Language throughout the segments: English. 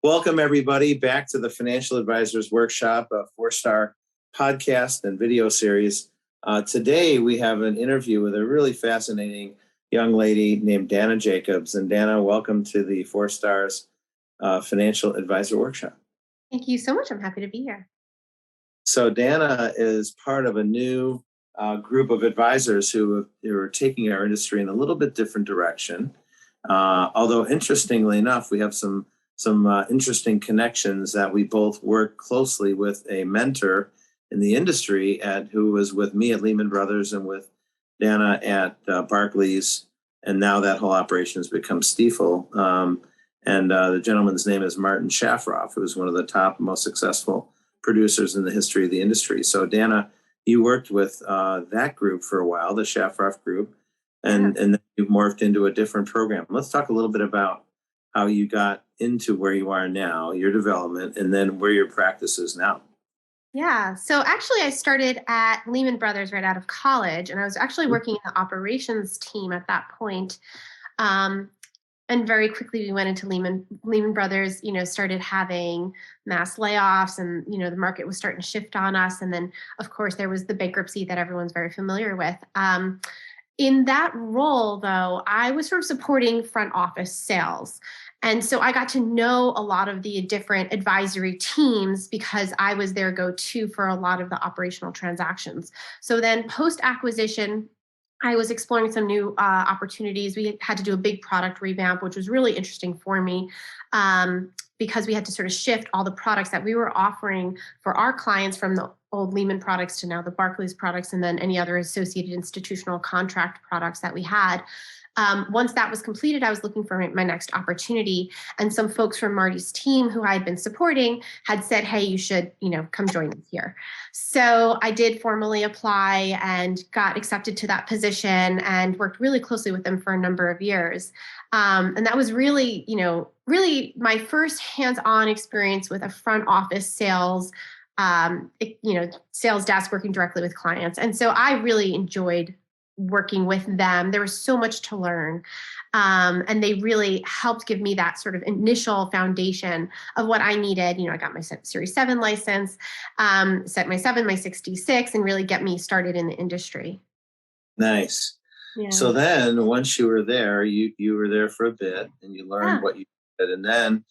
Welcome, everybody, back to the Financial Advisors Workshop, a 4-star podcast and video series. Today, we have an interview with a really fascinating young lady named Danna Jacobs. And Danna, welcome to the 4 Stars Financial Advisor Workshop. Thank you so much. I'm happy to be here. So Danna is part of a new group of advisors who are taking our industry in a little bit different direction. Although, interestingly enough, we have some interesting connections that we both work closely with a mentor in the industry who was with me at Lehman Brothers and with Danna at Barclays, and now that whole operation has become Stifel. The gentleman's name is Martin Shafroff, who is one of the top, most successful producers in the history of the industry. So Danna, you worked with that group for a while, the Shafroff group, and then you morphed into a different program. Let's talk a little bit about how you got into where you are now, your development, and then where your practice is now. Yeah. So actually, I started at Lehman Brothers right out of college, and I was actually working in the operations team at that point. And very quickly, we went into Lehman Brothers, started having mass layoffs, and, the market was starting to shift on us. And then, of course, there was the bankruptcy that everyone's very familiar with. In that role, though, I was sort of supporting front office sales. And so I got to know a lot of the different advisory teams because I was their go-to for a lot of the operational transactions. So then post-acquisition, I was exploring some new opportunities. We had to do a big product revamp, which was really interesting for me because we had to sort of shift all the products that we were offering for our clients from the old Lehman products to now the Barclays products, and then any other associated institutional contract products that we had. Once that was completed, I was looking for my next opportunity. And some folks from Marty's team who I had been supporting had said, hey, you should, come join us here. So I did formally apply and got accepted to that position and worked really closely with them for a number of years. And that was really, really my first hands-on experience with a front office sales, sales desk, working directly with clients. And so I really enjoyed working with them. There was so much to learn. And they really helped give me that sort of initial foundation of what I needed. I got my Series 7 license, set my 7, my 66, and really get me started in the industry. Nice. Yeah. So then once you were there, you were there for a bit and you learned what you did. And then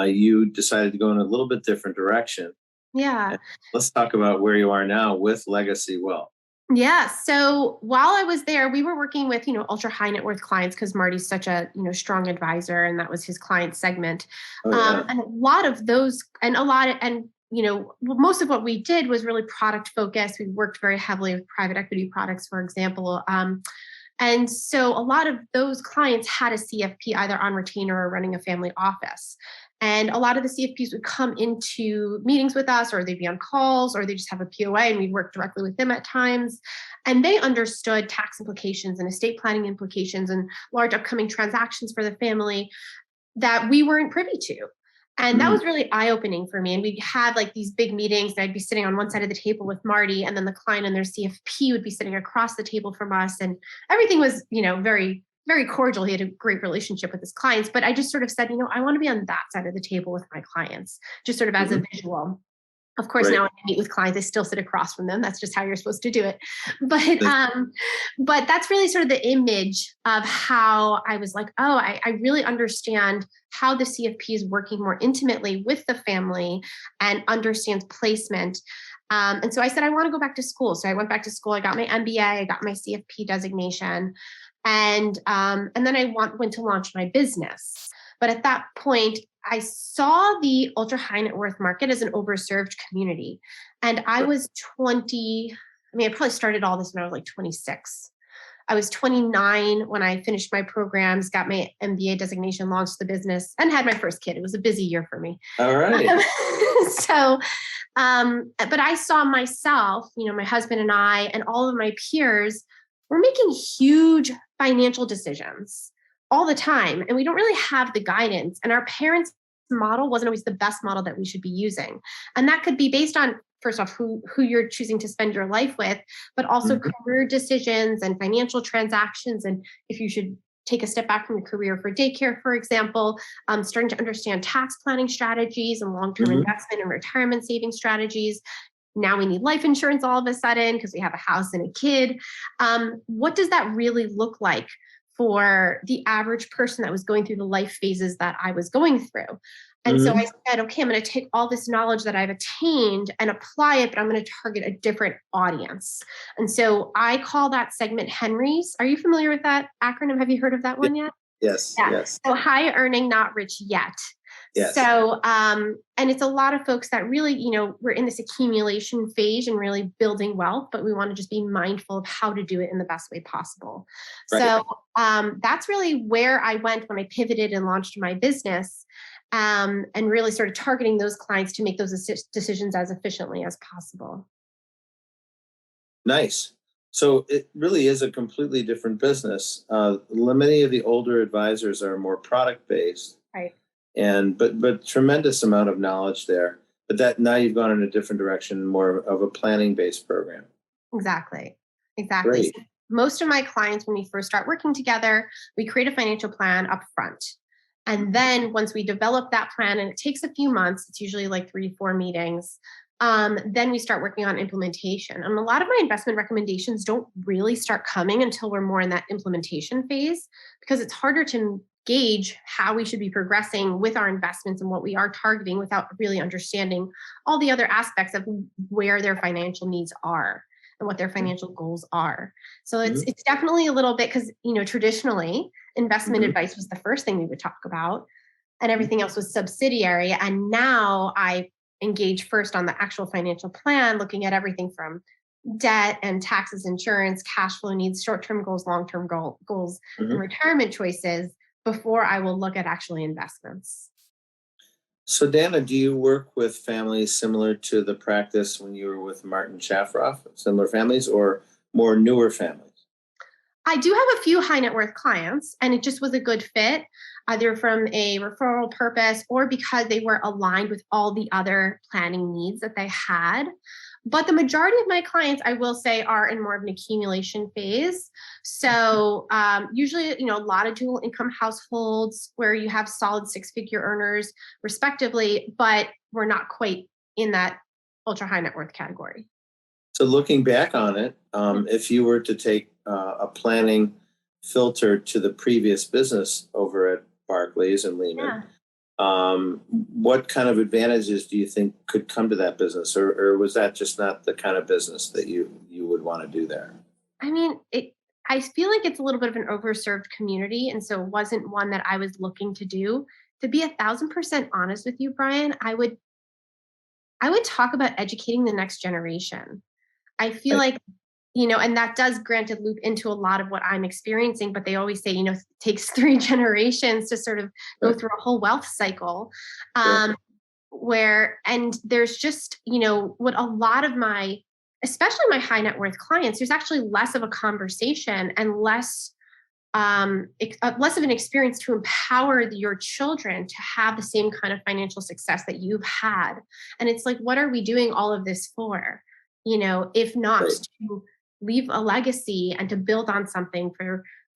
you decided to go in a little bit different direction. Yeah. And let's talk about where you are now with Legacy Wealth. Yeah. So while I was there, we were working with, ultra high net worth clients because Marty's such a, strong advisor, and that was his client segment. And a lot of those, most of what we did was really product focused. We worked very heavily with private equity products, for example. And so a lot of those clients had a CFP either on retainer or running a family office. And a lot of the CFPs would come into meetings with us, or they'd be on calls, or they just have a POA, and we'd work directly with them at times. And they understood tax implications and estate planning implications and large upcoming transactions for the family that we weren't privy to. And that was really eye-opening for me. And we'd have like these big meetings, and I'd be sitting on one side of the table with Marty, and then the client and their CFP would be sitting across the table from us. And everything was, very, very cordial. He had a great relationship with his clients. But I just sort of said, I want to be on that side of the table with my clients, just sort of as a visual. Of course, now when I meet with clients, I still sit across from them. That's just how you're supposed to do it. But that's really sort of the image of how I was like, oh, I really understand how the CFP is working more intimately with the family and understands placement. And so I said, I want to go back to school. So I went back to school. I got my MBA. I got my CFP designation. And then I went to launch my business. But at that point, I saw the ultra high net worth market as an overserved community. And I was 20. I probably started all this when I was like 26. I was 29 when I finished my programs, got my MBA designation, launched the business, and had my first kid. It was a busy year for me. All right. But I saw myself, my husband and I, and all of my peers were making huge financial decisions all the time. And we don't really have the guidance. And our parents' model wasn't always the best model that we should be using. And that could be based on, first off, who you're choosing to spend your life with, but also career decisions and financial transactions, and if you should take a step back from your career for daycare, for example, starting to understand tax planning strategies and long-term investment and retirement saving strategies. Now we need life insurance all of a sudden because we have a house and a kid. What does that really look like for the average person that was going through the life phases that I was going through? And so I said, okay, I'm going to take all this knowledge that I've attained and apply it, but I'm going to target a different audience. And so I call that segment Henry's. Are you familiar with that acronym? Have you heard of that one yet? Yes. Yeah. Yes. So high earning, not rich yet. Yes. So, and it's a lot of folks that really, we're in this accumulation phase and really building wealth, but we want to just be mindful of how to do it in the best way possible. Right. So, that's really where I went when I pivoted and launched my business, and really started targeting those clients to make those decisions as efficiently as possible. Nice. So it really is a completely different business. Many of the older advisors are more product based. Right. But tremendous amount of knowledge there. But that now you've gone in a different direction, more of a planning based program. Exactly. Great. So most of my clients, when we first start working together, we create a financial plan up front. And then once we develop that plan, and it takes a few months, it's usually like 3-4 meetings, then we start working on implementation. And a lot of my investment recommendations don't really start coming until we're more in that implementation phase, because it's harder to gauge how we should be progressing with our investments and what we are targeting without really understanding all the other aspects of where their financial needs are and what their financial goals are. So it's definitely a little bit, because traditionally investment advice was the first thing we would talk about, and everything else was subsidiary. And now I engage first on the actual financial plan, looking at everything from debt and taxes, insurance, cash flow needs, short-term goals, long-term goals, and retirement choices before I will look at actually investments. So Danna, do you work with families similar to the practice when you were with Martin Shafroff, similar families, or more newer families? I do have a few high net worth clients, and it just was a good fit, either from a referral purpose or because they were aligned with all the other planning needs that they had. But the majority of my clients, I will say, are in more of an accumulation phase. So usually, a lot of dual income households where you have solid 6-figure earners respectively, but we're not quite in that ultra high net worth category. So looking back on it, if you were to take a planning filter to the previous business over at Barclays and Lehman, what kind of advantages do you think could come to that business, or was that just not the kind of business that you would want to do there? I mean, I feel like it's a little bit of an overserved community, and so it wasn't one that I was looking to do. To be 1,000% honest with you, Brian, I would talk about educating the next generation. I feel like, and that does granted loop into a lot of what I'm experiencing, but they always say, it takes 3 generations to sort of go through a whole wealth cycle. And there's just, what a lot of my, especially my high net worth clients, there's actually less of a conversation and less of an experience to empower your children to have the same kind of financial success that you've had. And it's like, what are we doing all of this for? If not to leave a legacy and to build on something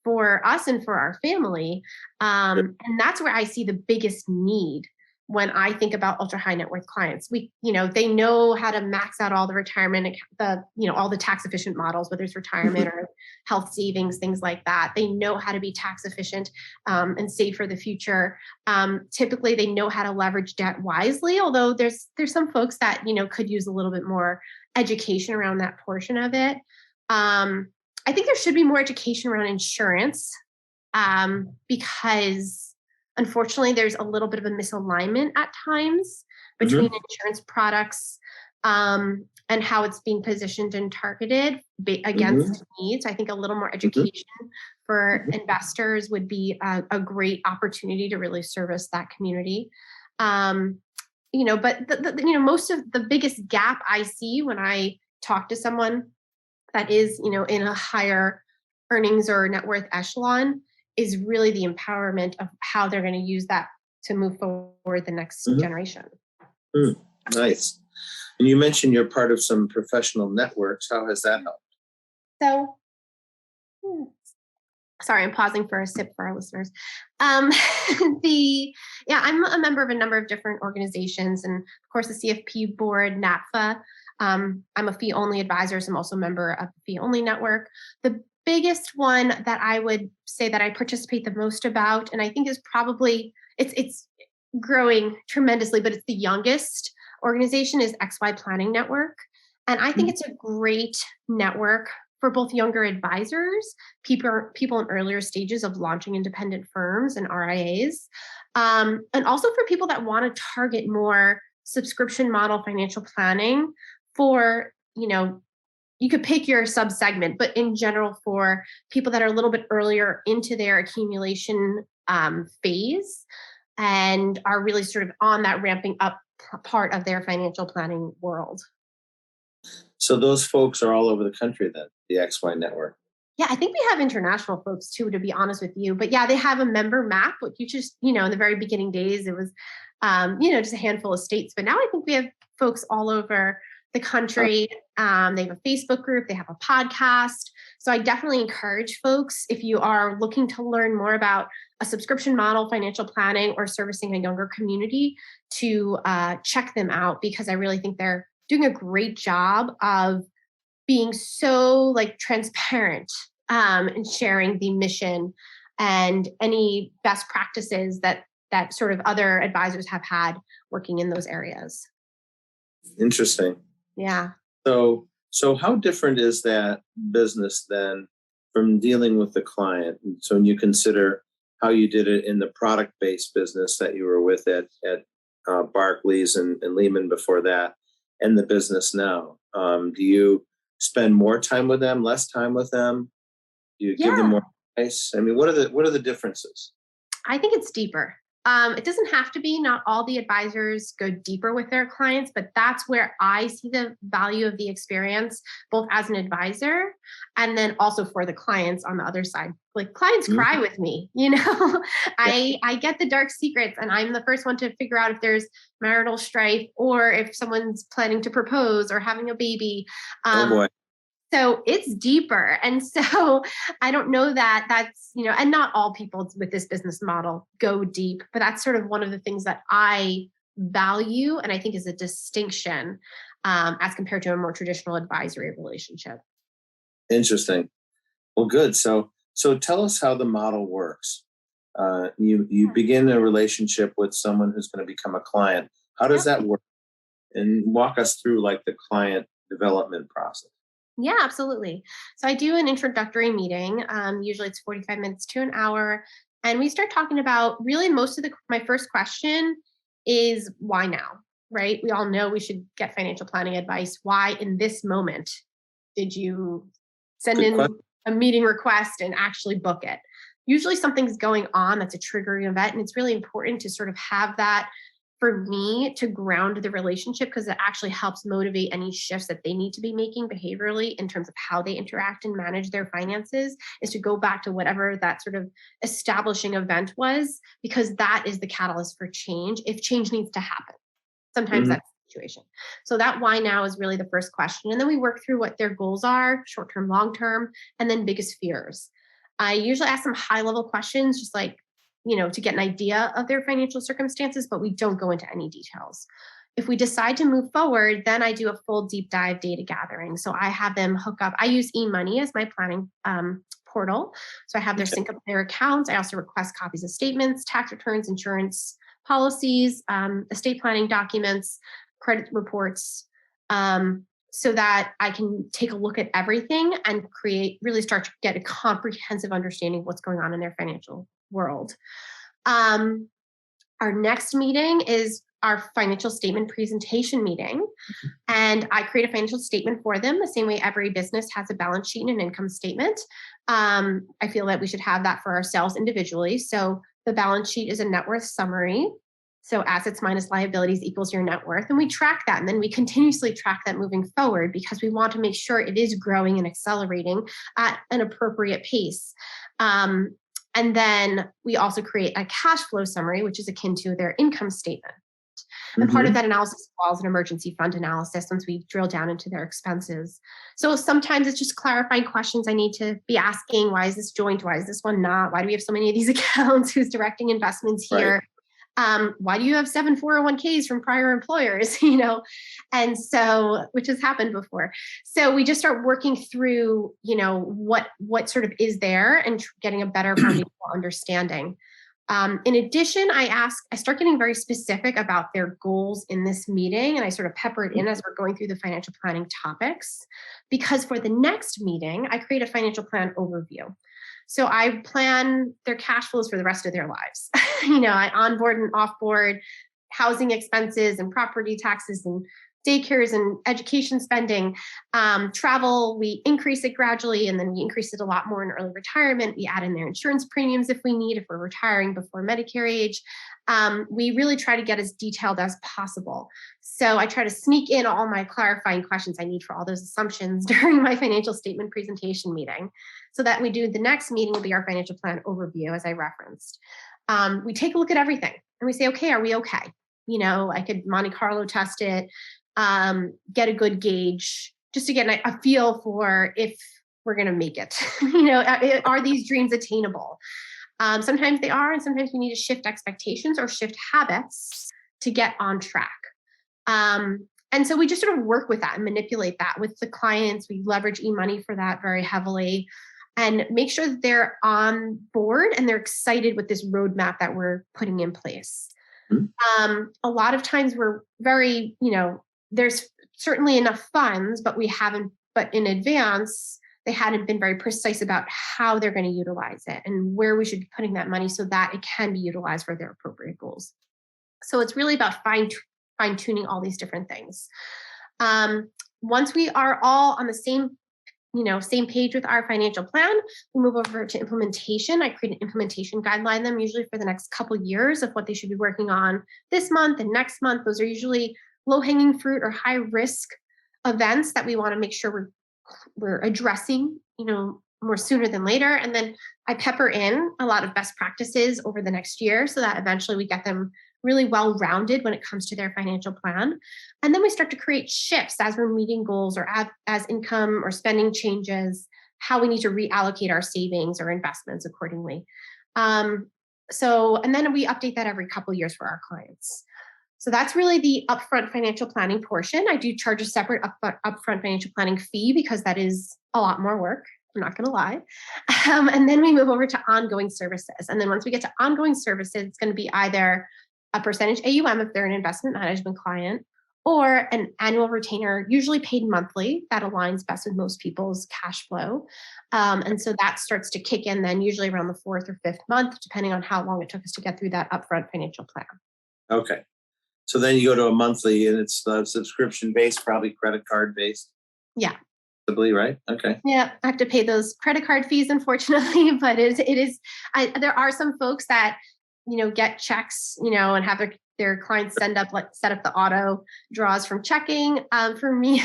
for us and for our family. And that's where I see the biggest need when I think about ultra high net worth clients. They know how to max out all the retirement, all the tax efficient models, whether it's retirement or health savings, things like that. They know how to be tax efficient and save for the future. Typically, they know how to leverage debt wisely, although there's some folks that, could use a little bit more education around that portion of it. I think there should be more education around insurance because unfortunately there's a little bit of a misalignment at times between insurance products and how it's being positioned and targeted against needs. I think a little more education for investors would be a great opportunity to really service that community. But most of the biggest gap I see when I talk to someone that is, in a higher earnings or net worth echelon is really the empowerment of how they're going to use that to move forward the next generation. Nice. And you mentioned you're part of some professional networks. How has that helped? So Sorry, I'm pausing for a sip for our listeners. Um, I'm a member of a number of different organizations, and of course, the CFP board, NAPFA. I'm a fee-only advisor, so I'm also a member of the fee-only network. The biggest one that I would say that I participate the most about, and I think is probably it's growing tremendously, but it's the youngest organization, is XY Planning Network. And I think it's a great network for both younger advisors, people in earlier stages of launching independent firms and RIAs, and also for people that want to target more subscription model financial planning for, you could pick your sub-segment, but in general for people that are a little bit earlier into their accumulation phase and are really sort of on that ramping up part of their financial planning world. So those folks are all over the country then, the XY network. Yeah, I think we have international folks too, to be honest with you. But yeah, they have a member map, which you just, in the very beginning days, it was, just a handful of states. But now I think we have folks all over the country. They have a Facebook group, they have a podcast. So I definitely encourage folks, if you are looking to learn more about a subscription model, financial planning, or servicing a younger community, to check them out, because I really think they're doing a great job of being so transparent and sharing the mission and any best practices that sort of other advisors have had working in those areas. Interesting. Yeah. So how different is that business then from dealing with the client? So when you consider how you did it in the product-based business that you were with at Barclays and Lehman before that, and the business now, do you spend more time with them, less time with them? Do you give them more advice? I mean, what are the differences? I think it's deeper. It doesn't have to be. Not all the advisors go deeper with their clients, but that's where I see the value of the experience, both as an advisor and then also for the clients on the other side. Like, clients cry with me, I get the dark secrets, and I'm the first one to figure out if there's marital strife or if someone's planning to propose or having a baby. Oh boy. So it's deeper. And so I don't know that that's, and not all people with this business model go deep, but that's sort of one of the things that I value and I think is a distinction as compared to a more traditional advisory relationship. Interesting. Well, good. So tell us how the model works. You begin a relationship with someone who's going to become a client. How does that work? And walk us through the client development process. Yeah, absolutely. So I do an introductory meeting. Usually it's 45 minutes to an hour. And we start talking about really my first question is, why now, right? We all know we should get financial planning advice. Why in this moment did you send in a meeting request and actually book it? Usually something's going on that's a triggering event. And it's really important to sort of have that, for me, to ground the relationship, because it actually helps motivate any shifts that they need to be making behaviorally in terms of how they interact and manage their finances, is to go back to whatever that sort of establishing event was, because that is the catalyst for change, if change needs to happen. Sometimes that's the situation. So that why now is really the first question. And then we work through what their goals are, short-term, long-term, and then biggest fears. I usually ask them high-level questions, just to get an idea of their financial circumstances, but we don't go into any details. If we decide to move forward, then I do a full deep dive data gathering. So I have them hook up. I use eMoney as my planning portal. So I have their sync up their accounts. I also request copies of statements, tax returns, insurance policies, estate planning documents, credit reports, so that I can take a look at everything and really start to get a comprehensive understanding of what's going on in their financial world. Our next meeting is our financial statement presentation meeting. And I create a financial statement for them the same way every business has a balance sheet and an income statement. I feel that we should have that for ourselves individually. So the balance sheet is a net worth summary. So assets minus liabilities equals your net worth. And we track that. And then we continuously track that moving forward, because we want to make sure it is growing and accelerating at an appropriate pace. And then we also create a cash flow summary, which is akin to their income statement. And part of that analysis involves an emergency fund analysis once we drill down into their expenses. So sometimes it's just clarifying questions I need to be asking. Why is this joint? Why is this one not? Why do we have so many of these accounts? Who's directing investments here? Right. Why do you have 7 401ks from prior employers? And so, which has happened before. So we just start working through, what sort of is there and getting a better foundational understanding. In addition, I start getting very specific about their goals in this meeting, and I sort of pepper it in as we're going through the financial planning topics, because for the next meeting, I create a financial plan overview. So I plan their cash flows for the rest of their lives. I onboard and offboard housing expenses and property taxes and daycares and education spending, travel, we increase it gradually, and then we increase it a lot more in early retirement. We add in their insurance premiums if we need, if we're retiring before Medicare age. We really try to get as detailed as possible. So I try to sneak in all my clarifying questions I need for all those assumptions during my financial statement presentation meeting, so that we do the next meeting will be our financial plan overview, as I referenced. We take a look at everything and we say, okay, are we okay? I could Monte Carlo test it, get a good gauge, just to get a feel for if we're going to make it. Are these dreams attainable? Sometimes they are, and sometimes we need to shift expectations or shift habits to get on track. And so we just sort of work with that and manipulate that with the clients. We leverage eMoney for that very heavily, and make sure that they're on board and they're excited with this roadmap that we're putting in place. A lot of times we're very, there's certainly enough funds, but in advance, they hadn't been very precise about how they're going to utilize it and where we should be putting that money so that it can be utilized for their appropriate goals. So it's really about fine-tuning all these different things. Once we are all on the same page with our financial plan, we move over to implementation. I create an implementation guideline them usually for the next couple of years of what they should be working on this month and next month. Those are usually low-hanging fruit or high-risk events that we want to make sure we're addressing, more sooner than later. And then I pepper in a lot of best practices over the next year so that eventually we get them really well-rounded when it comes to their financial plan. And then we start to create shifts as we're meeting goals or as income or spending changes, how we need to reallocate our savings or investments accordingly. And then we update that every couple of years for our clients. So that's really the upfront financial planning portion. I do charge a separate upfront financial planning fee because that is a lot more work. I'm not going to lie. And then we move over to ongoing services. And then once we get to ongoing services, it's going to be either a percentage AUM if they're an investment management client, or an annual retainer, usually paid monthly. That aligns best with most people's cash flow. And so that starts to kick in then usually around the 4th or 5th month, depending on how long it took us to get through that upfront financial plan. Okay. So then you go to a monthly, and it's subscription-based, probably credit card-based. Yeah. Right? Okay. Yeah, I have to pay those credit card fees, unfortunately, but there are some folks that, get checks, and have their clients set up the auto draws from checking. For me,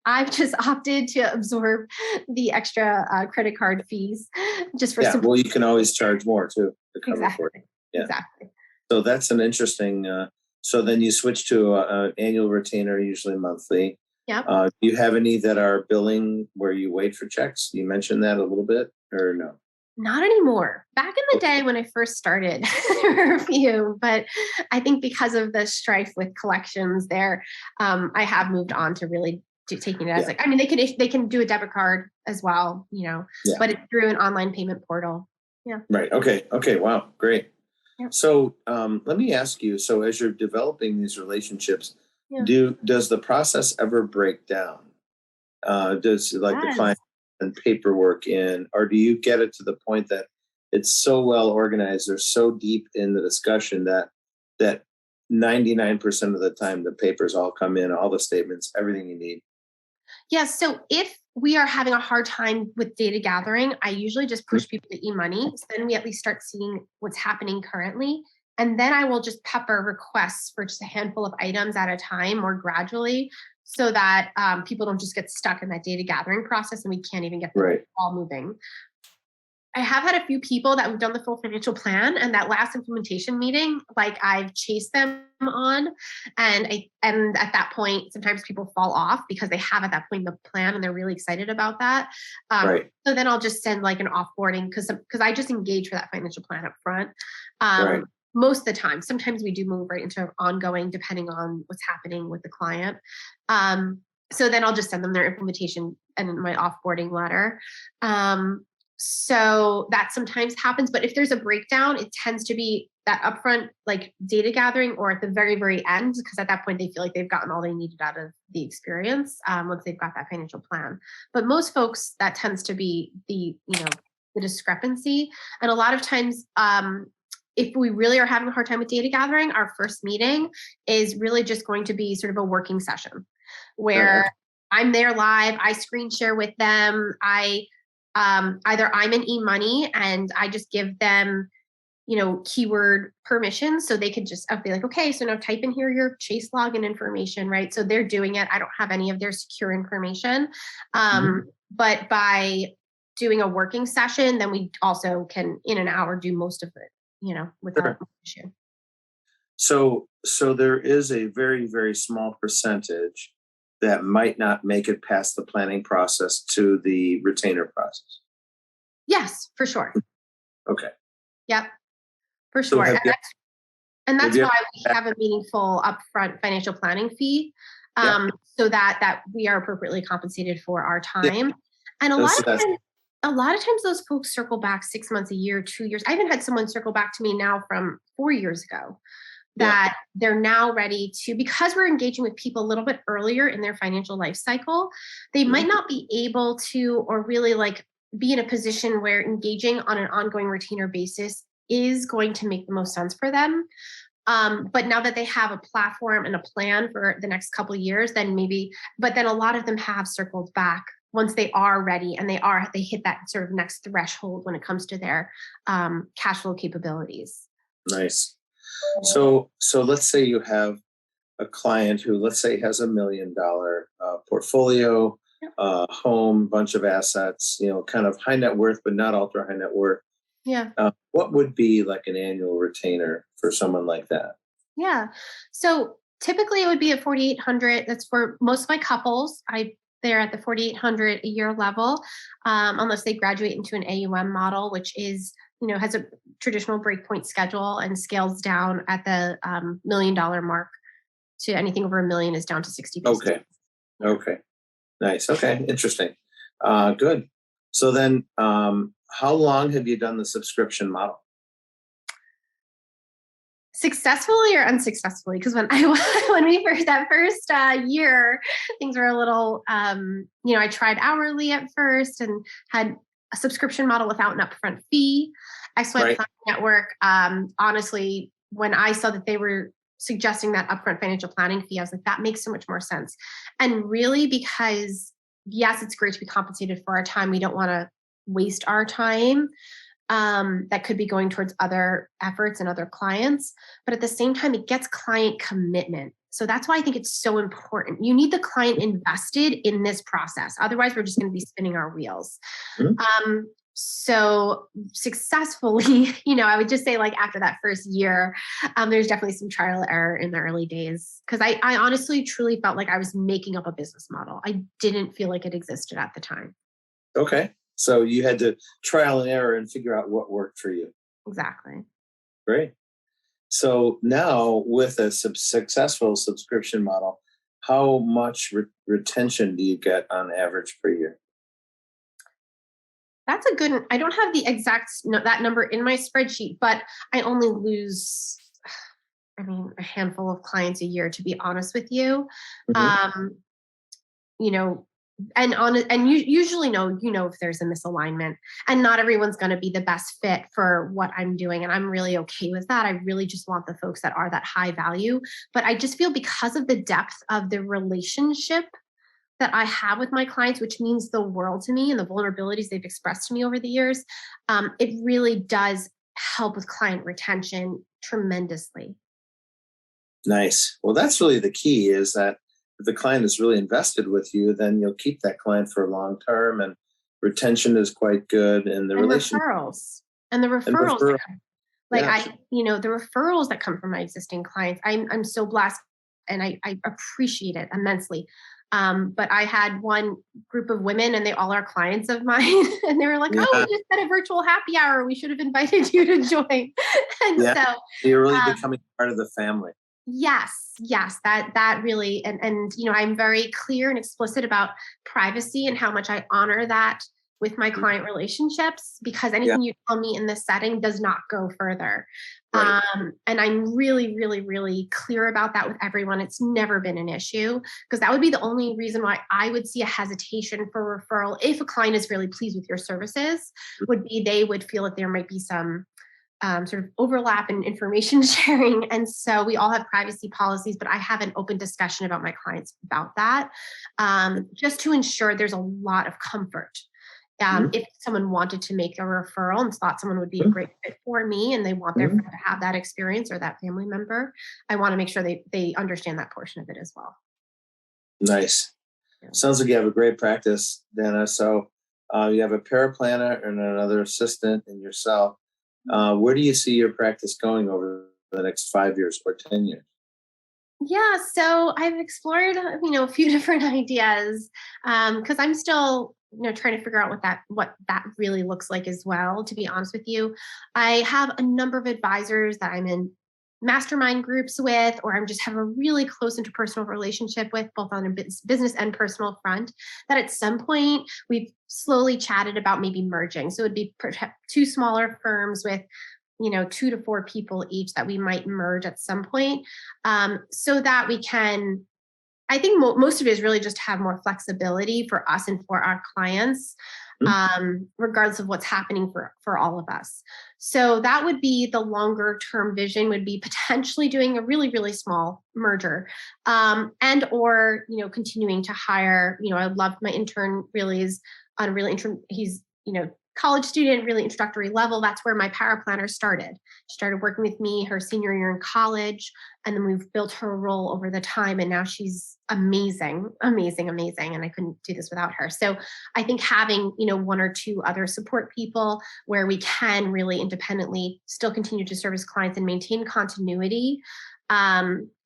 I've just opted to absorb the extra credit card fees just for well, you can always charge more too to cover for it. Yeah. Exactly. So that's an interesting. So then you switch to an annual retainer, usually monthly. Yeah. Do you have any that are billing where you wait for checks? You mentioned that a little bit, or no? Not anymore. Back in the day when I first started, there were a few, but I think because of the strife with collections there, I have moved on to really taking it as they can do a debit card as well, but it's through an online payment portal. Yeah. Right. Okay. Wow. Great. Yep. So let me ask you, so as you're developing these relationships, does the process ever break down? Does the client and paperwork in, or do you get it to the point that it's so well organized, they're so deep in the discussion that 99% of the time the papers all come in, all the statements, everything you need? Yeah. So if we are having a hard time with data gathering, I usually just push people to eMoney. So then we at least start seeing what's happening currently. And then I will just pepper requests for just a handful of items at a time or gradually, so that people don't just get stuck in that data gathering process and we can't even get the ball moving. I have had a few people that have done the full financial plan, and that last implementation meeting, like I've chased them on, and at that point, sometimes people fall off because they have at that point the plan and they're really excited about that. Right. So then I'll just send like an offboarding because I just engage for that financial plan up front. Right. Most of the time, sometimes we do move right into ongoing depending on what's happening with the client. So then I'll just send them their implementation and my offboarding letter. So that sometimes happens, but if there's a breakdown, it tends to be that upfront like data gathering or at the very, very end, because at that point they feel like they've gotten all they needed out of the experience once they've got that financial plan. But most folks, that tends to be the discrepancy. And a lot of times, if we really are having a hard time with data gathering, our first meeting is really just going to be sort of a working session where I'm there live, I screen share with them, either I'm in eMoney and I just give them, keyword permission so they could just be like, okay, so now type in here your Chase login information, right? So they're doing it. I don't have any of their secure information. But by doing a working session, then we also can in an hour do most of it, without issue. So there is a very, very small percentage that might not make it past the planning process to the retainer process. Yes, for sure. Okay. Yep, for So sure. And that's why we have a meaningful upfront financial planning fee, so that we are appropriately compensated for our time. And a lot of times those folks circle back 6 months, a year, 2 years. I even had someone circle back to me now from 4 years ago that they're now ready to, because we're engaging with people a little bit earlier in their financial life cycle, they might not be able to, or really be in a position where engaging on an ongoing retainer basis is going to make the most sense for them. But now that they have a platform and a plan for the next couple of years, then a lot of them have circled back once they are ready and they hit that sort of next threshold when it comes to their cash flow capabilities. Nice. So let's say you have a client who, let's say, has $1 million portfolio, home, bunch of assets, kind of high net worth, but not ultra high net worth. Yeah. What would be like an annual retainer for someone like that? Yeah. So typically it would be at 4,800. That's for most of my couples. They're at the 4,800 a year level, unless they graduate into an AUM model, which is, has a traditional breakpoint schedule and scales down at the $1 million mark to anything over $1 million is down to 60 basis points. Okay. Nice. Okay. Interesting. Good. So then, how long have you done the subscription model? Successfully or unsuccessfully? Because when we first that first year, things were a little, I tried hourly at first and had a subscription model without an upfront fee. Excellent Planning Network. Honestly, when I saw that they were suggesting that upfront financial planning fee, I was like, that makes so much more sense. And really, because yes, it's great to be compensated for our time. We don't want to waste our time. That could be going towards other efforts and other clients. But at the same time, it gets client commitment. So that's why I think it's so important. You need the client invested in this process. Otherwise, we're just going to be spinning our wheels. So successfully, I would just say after that first year, there's definitely some trial and error in the early days. Because I honestly, truly felt like I was making up a business model. I didn't feel like it existed at the time. Okay. So you had to trial and error and figure out what worked for you. Exactly. Great. So now with a successful subscription model, how much retention do you get on average per year? That's a good, I don't have the exact that number in my spreadsheet, but I only lose, a handful of clients a year, to be honest with you. And you usually know if there's a misalignment, and not everyone's going to be the best fit for what I'm doing. And I'm really okay with that. I really just want the folks that are that high value, but I just feel because of the depth of the relationship that I have with my clients, which means the world to me, and the vulnerabilities they've expressed to me over the years, it really does help with client retention tremendously. Nice. Well, that's really the key, is that if the client is really invested with you, then you'll keep that client for long term, and retention is quite good, and the And relation referrals. And the and referrals that referral. come. Like Yeah, the referrals that come from my existing clients, I'm so blessed and I appreciate it immensely. But I had one group of women and they all are clients of mine and they were like, oh, yeah, we just had a virtual happy hour. We should have invited you to join. And yeah. so You're really um, becoming part of the family. yes, that really, and I'm very clear and explicit about privacy and how much I honor that with my Mhm. client relationships, because Yeah, anything you tell me in this setting does not go further. right. And I'm really, really, really clear about that with everyone. It's never been an issue, because that would be the only reason why I would see a hesitation for referral if a client is really pleased with your services, would be they would feel that there might be some sort of overlap in information sharing. And so we all have privacy policies, but I have an open discussion about my clients about that, just to ensure there's a lot of comfort. Mhm. If someone wanted to make a referral and thought someone would be a Mhm. great fit for me and they want their Mhm. friend to have that experience or that family member, I want to make sure they understand that portion of it as well. Nice. Yeah. Sounds like you have a great practice, Dana. So you have a paraplanner and another assistant and yourself. Where do you see your practice going over the next 5 years or 10 years? Yeah, so I've explored, a few different ideas, because I'm still, trying to figure out what that really looks like as well. To be honest with you, I have a number of advisors that I'm in mastermind groups with, or I'm just have a really close interpersonal relationship with, both on a business and personal front. That at some point we've slowly chatted about maybe merging. So it'd be perhaps two smaller firms with 2 to 4 people each that we might merge at some point, so that we can, I think most of it is really just have more flexibility for us and for our clients, Mhm. regardless of what's happening for all of us. So that would be the longer term vision, would be potentially doing a really, really small merger, and or continuing to hire. I love my intern, really is on a really he's college student, really introductory level. That's where my paraplanner started. She started working with me her senior year in college, and then we've built her role over the time, and now she's amazing, amazing, amazing, and I couldn't do this without her. So I think having one or two other support people where we can really independently still continue to service clients and maintain continuity,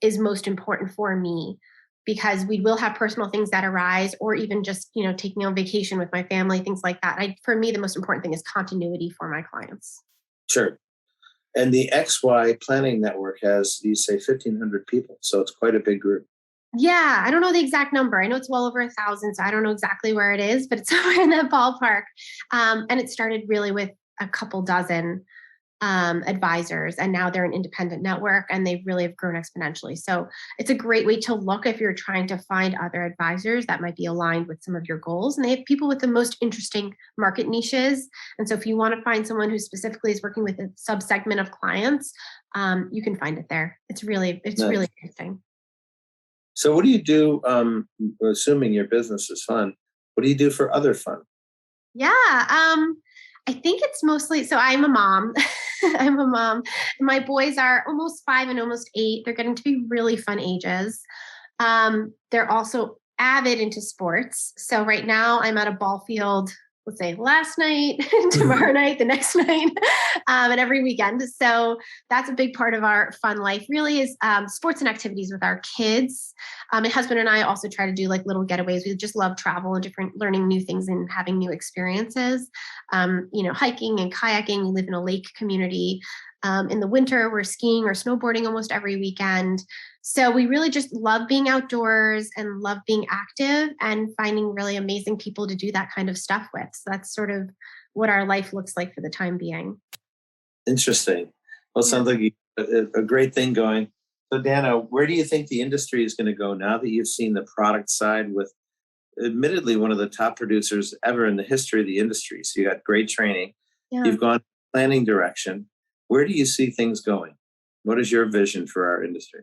is most important for me, because we will have personal things that arise, or even just taking on vacation with my family, things like that. For me, the most important thing is continuity for my clients. Sure. And the XY Planning Network has, you say, 1,500 people. So it's quite a big group. Yeah, I don't know the exact number. I know it's well over 1,000, so I don't know exactly where it is, but it's somewhere in that ballpark. And it started really with a couple dozen advisors, and now they're an independent network, and they really have grown exponentially. So it's a great way to look if you're trying to find other advisors that might be aligned with some of your goals. And they have people with the most interesting market niches. And so if you want to find someone who specifically is working with a subsegment of clients, you can find it there. It's really Nice. interesting. So what do you do? Assuming your business is fun, what do you do for other fun? Yeah, I think it's mostly, so I'm a mom. I'm a mom. My boys are almost 5 and almost 8. They're getting to be really fun ages. They're also avid into sports. So right now I'm at a ball field, let's say last night, tomorrow night, the next night, and every weekend. So that's a big part of our fun life, really, is sports and activities with our kids. My husband and I also try to do like little getaways. We just love travel and different, learning new things and having new experiences. Hiking and kayaking. We live in a lake community. In the winter, we're skiing or snowboarding almost every weekend. So we really just love being outdoors and love being active and finding really amazing people to do that kind of stuff with. So that's sort of what our life looks like for the time being. Interesting. Well, it Yeah. sounds like a great thing going. So, Dana, where do you think the industry is going to go now that you've seen the product side with, admittedly, one of the top producers ever in the history of the industry? So, you got great training. Yeah. You've gone planning direction. Where do you see things going? What is your vision for our industry?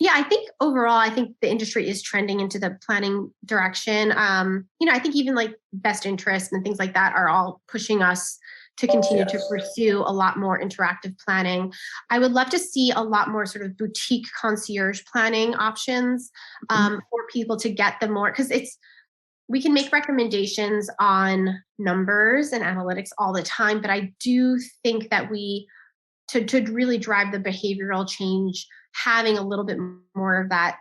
Yeah, I think overall, I think the industry is trending into the planning direction. I think even like best interest and things like that are all pushing us to continue to Yes. pursue a lot more interactive planning. I would love to see a lot more sort of boutique concierge planning options, Mhm. for people to get the more, because we can make recommendations on numbers and analytics all the time, but I do think that to really drive the behavioral change, having a little bit more of that,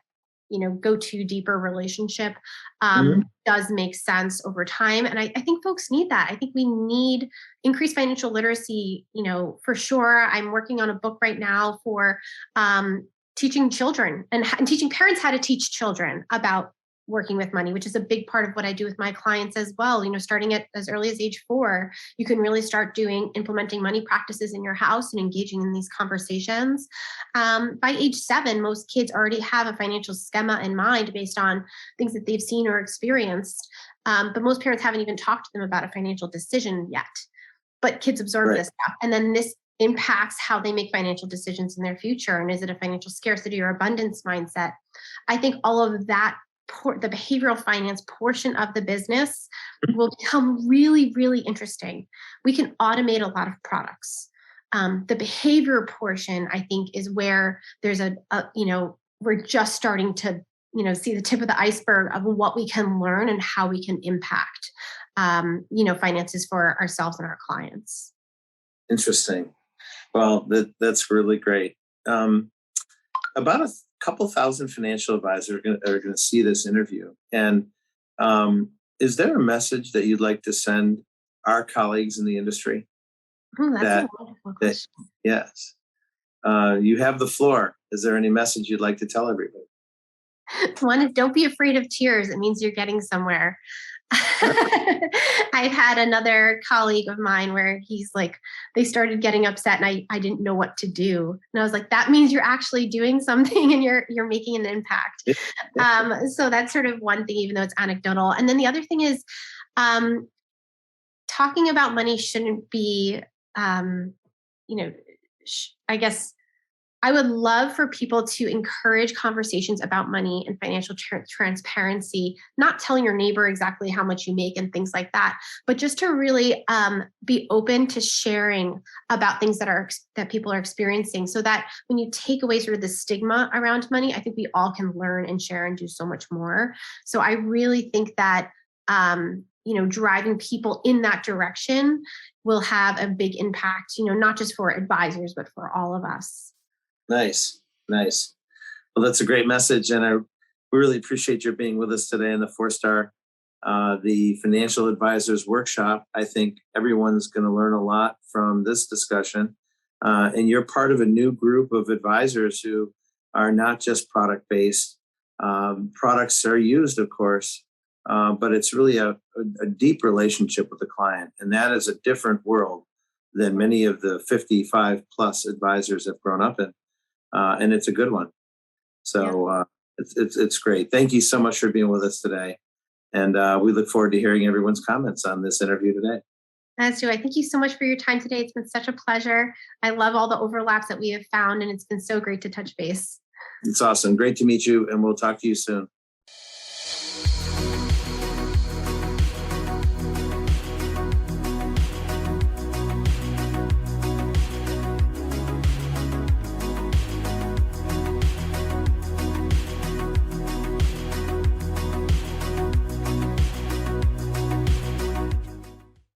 go to deeper relationship does make sense over time. And I think folks need that. I think we need increased financial literacy, for sure. I'm working on a book right now for teaching children and teaching parents how to teach children about working with money, which is a big part of what I do with my clients as well. Starting at as early as age 4, you can really start implementing money practices in your house and engaging in these conversations. By age 7, most kids already have a financial schema in mind based on things that they've seen or experienced. But most parents haven't even talked to them about a financial decision yet. But kids absorb this stuff. And then this impacts how they make financial decisions in their future. And is it a financial scarcity or abundance mindset? I think all of that, the behavioral finance portion of the business will become really, really interesting. We can automate a lot of products. The behavior portion, I think, is where there's we're just starting to, see the tip of the iceberg of what we can learn and how we can impact, finances for ourselves and our clients. Interesting. Well, that's really great. About a couple thousand financial advisors are going to see this interview. And is there a message that you'd like to send our colleagues in the industry? That's a wonderful question. Yes. You have the floor. Is there any message you'd like to tell everybody? One is, don't be afraid of tears. It means you're getting somewhere. I've had another colleague of mine where he's like, they started getting upset and I didn't know what to do. And I was like, that means you're actually doing something and you're making an impact. So that's sort of one thing, even though it's anecdotal. And then the other thing is, talking about money shouldn't be, I guess I would love for people to encourage conversations about money and financial transparency, not telling your neighbor exactly how much you make and things like that, but just to really be open to sharing about things that people are experiencing, so that when you take away sort of the stigma around money, I think we all can learn and share and do so much more. So I really think that driving people in that direction will have a big impact, not just for advisors, but for all of us. Nice. Well, that's a great message. And we really appreciate your being with us today in the 4-Star, the Financial Advisors Workshop. I think everyone's going to learn a lot from this discussion. And you're part of a new group of advisors who are not just product-based. Products are used, of course, but it's really a deep relationship with the client. And that is a different world than many of the 55 plus advisors have grown up in. And it's a good one. So it's great. Thank you so much for being with us today. And we look forward to hearing everyone's comments on this interview today. As do I. Thank you so much for your time today. It's been such a pleasure. I love all the overlaps that we have found, and it's been so great to touch base. It's awesome. Great to meet you, and we'll talk to you soon.